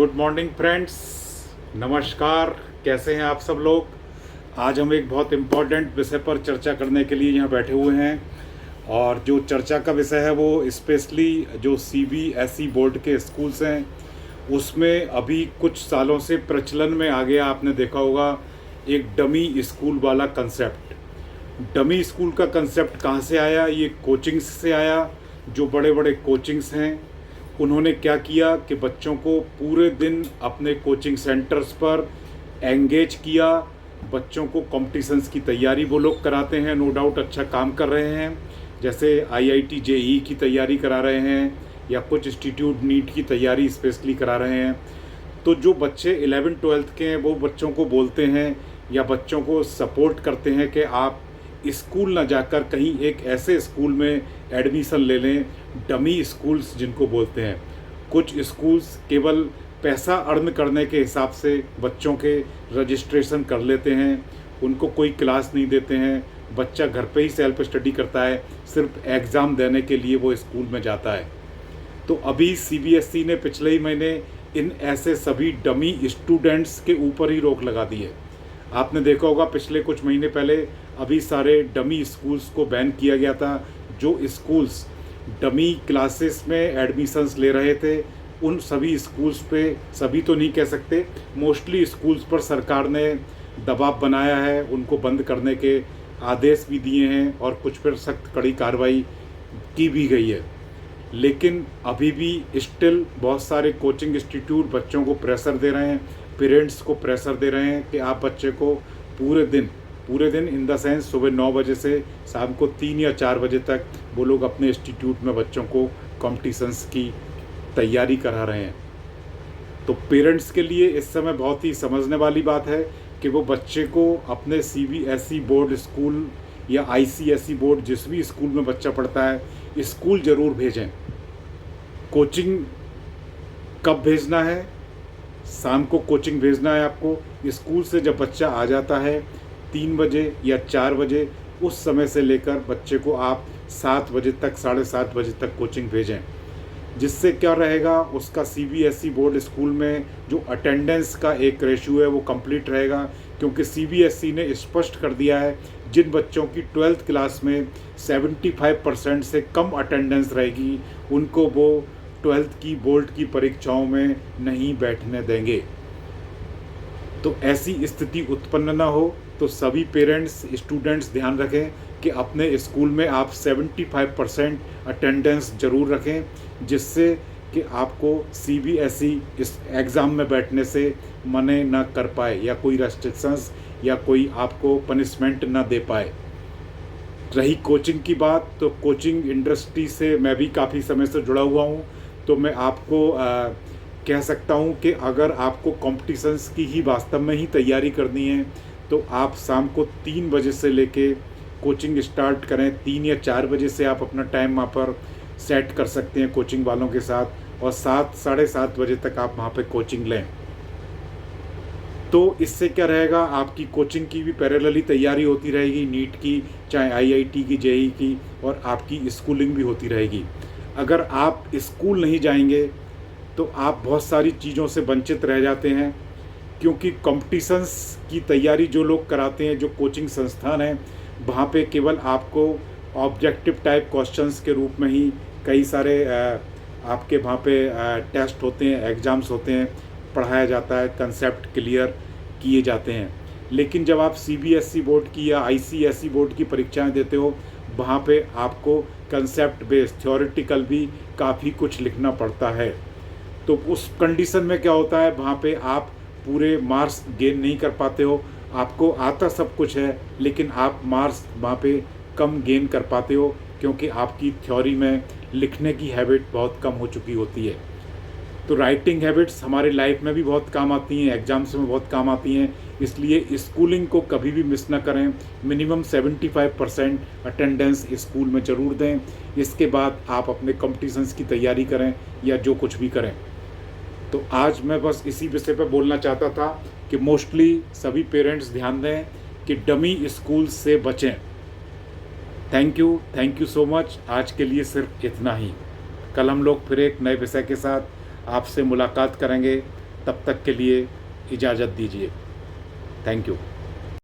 Good morning friends, नमस्कार। कैसे हैं आप सब लोग। आज हम एक बहुत इम्पोर्टेंट विषय पर चर्चा करने के लिए यहाँ बैठे हुए हैं और जो चर्चा का विषय है वो स्पेशली जो सीबीएसई बोर्ड के स्कूल्स हैं उसमें अभी कुछ सालों से प्रचलन में आ गया। आपने देखा होगा एक डमी स्कूल वाला कंसेप्ट। डमी स्कूल का कंसेप्ट कहाँ से आया? ये कोचिंग्स से आया। जो बड़े बड़े कोचिंग्स हैं उन्होंने क्या किया कि बच्चों को पूरे दिन अपने कोचिंग सेंटर्स पर एंगेज किया। बच्चों को कॉम्पिटिशन्स की तैयारी वो लोग कराते हैं, नो डाउट अच्छा काम कर रहे हैं। जैसे आईआईटी जेईई की तैयारी करा रहे हैं या कुछ इंस्टीट्यूट नीट की तैयारी स्पेशली करा रहे हैं। तो जो बच्चे 11th-12th के हैं वो बच्चों को बोलते हैं या बच्चों को सपोर्ट करते हैं कि आप स्कूल ना जाकर कहीं एक ऐसे स्कूल में एडमिशन ले लें, डमी स्कूल्स जिनको बोलते हैं। कुछ स्कूल्स केवल पैसा अर्न करने के हिसाब से बच्चों के रजिस्ट्रेशन कर लेते हैं, उनको कोई क्लास नहीं देते हैं, बच्चा घर पे ही सेल्फ स्टडी करता है, सिर्फ एग्ज़ाम देने के लिए वो स्कूल में जाता है। तो अभी सीबीएसई ने पिछले ही महीने इन ऐसे सभी डमी स्टूडेंट्स के ऊपर ही रोक लगा दी है। आपने देखा होगा पिछले कुछ महीने पहले अभी सारे डमी स्कूल्स को बैन किया गया था। जो स्कूल्स डमी क्लासेस में एडमिशन्स ले रहे थे उन सभी स्कूल्स पे, सभी तो नहीं कह सकते, मोस्टली स्कूल्स पर सरकार ने दबाव बनाया है, उनको बंद करने के आदेश भी दिए हैं और कुछ पर सख्त कड़ी कार्रवाई की भी गई है। लेकिन अभी भी स्टिल बहुत सारे कोचिंग इंस्टीट्यूट बच्चों को प्रेशर दे रहे हैं, पेरेंट्स को प्रेशर दे रहे हैं कि आप बच्चे को पूरे दिन इन द सेंस सुबह 9 बजे से शाम को 3 या 4 बजे तक वो लोग अपने इंस्टीट्यूट में बच्चों को कॉम्पिटिशन्स की तैयारी करा रहे हैं। तो पेरेंट्स के लिए इस समय बहुत ही समझने वाली बात है कि वो बच्चे को अपने सीबीएसई बोर्ड स्कूल या आईसीएसई बोर्ड जिस भी स्कूल में बच्चा पढ़ता है स्कूल ज़रूर भेजें। कोचिंग कब भेजना है? शाम को कोचिंग भेजना है आपको। स्कूल से जब बच्चा आ जाता है 3 बजे या 4 बजे, उस समय से लेकर बच्चे को आप 7 बजे तक, 7:30 बजे तक कोचिंग भेजें। जिससे क्या रहेगा, उसका सीबीएसई बोर्ड स्कूल में जो अटेंडेंस का एक रेशियो है वो कंप्लीट रहेगा। क्योंकि सीबीएसई ने स्पष्ट कर दिया है जिन बच्चों की 12th क्लास में 75% से कम अटेंडेंस रहेगी उनको वो 12th की बोर्ड की परीक्षाओं में नहीं बैठने देंगे। तो ऐसी स्थिति उत्पन्न ना हो तो सभी पेरेंट्स, स्टूडेंट्स ध्यान रखें कि अपने स्कूल में आप 75% अटेंडेंस ज़रूर रखें, जिससे कि आपको सीबीएसई इस एग्ज़ाम में बैठने से मना ना कर पाए या कोई रेस्ट्रिक्शंस या कोई आपको पनिशमेंट ना दे पाए। रही कोचिंग की बात, तो कोचिंग इंडस्ट्री से मैं भी काफ़ी समय से जुड़ा हुआ हूँ। तो मैं आपको कह सकता हूँ कि अगर आपको कॉम्पिटिशन्स की ही वास्तव में ही तैयारी करनी है तो आप शाम को 3 बजे से लेके कोचिंग स्टार्ट करें। 3 या 4 बजे से आप अपना टाइम वहाँ पर सेट कर सकते हैं कोचिंग वालों के साथ और 7, 7:30 बजे तक आप वहाँ पे कोचिंग लें। तो इससे क्या रहेगा, आपकी कोचिंग की भी पैरेलली तैयारी होती रहेगी, नीट की, चाहे आईआईटी की, जेईई की, और आपकी स्कूलिंग भी होती रहेगी। अगर आप स्कूल नहीं जाएंगे तो आप बहुत सारी चीज़ों से वंचित रह जाते हैं। क्योंकि कॉम्पिटिशन्स की तैयारी जो लोग कराते हैं, जो कोचिंग संस्थान हैं, वहाँ पे केवल आपको ऑब्जेक्टिव टाइप क्वेश्चंस के रूप में ही कई सारे आपके वहाँ पे टेस्ट होते हैं, एग्ज़ाम्स होते हैं, पढ़ाया जाता है, कंसेप्ट क्लियर किए जाते हैं। लेकिन जब आप सीबीएसई बोर्ड की या आईसीएसई बोर्ड की परीक्षाएं देते हो वहाँ पे आपको कंसेप्ट बेस्ड थ्योरेटिकल भी काफ़ी कुछ लिखना पड़ता है। तो उस कंडीशन में क्या होता है, वहाँ पे आप पूरे मार्क्स गेन नहीं कर पाते हो। आपको आता सब कुछ है लेकिन आप मार्क्स वहाँ पे कम गेन कर पाते हो क्योंकि आपकी थ्योरी में लिखने की हैबिट बहुत कम हो चुकी होती है। तो राइटिंग हैबिट्स हमारी लाइफ में भी बहुत काम आती हैं, एग्जाम्स में बहुत काम आती हैं। इसलिए स्कूलिंग को कभी भी मिस ना करें। मिनिमम 75% अटेंडेंस स्कूल में ज़रूर दें। इसके बाद आप अपने कॉम्पिटिशन्स की तैयारी करें या जो कुछ भी करें। तो आज मैं बस इसी विषय पर बोलना चाहता था कि मोस्टली सभी पेरेंट्स ध्यान दें कि डमी स्कूल से बचें। Thank you so much. आज के लिए सिर्फ इतना ही। कल हम लोग फिर एक नए विषय के साथ आपसे मुलाकात करेंगे। तब तक के लिए इजाज़त दीजिए। Thank you.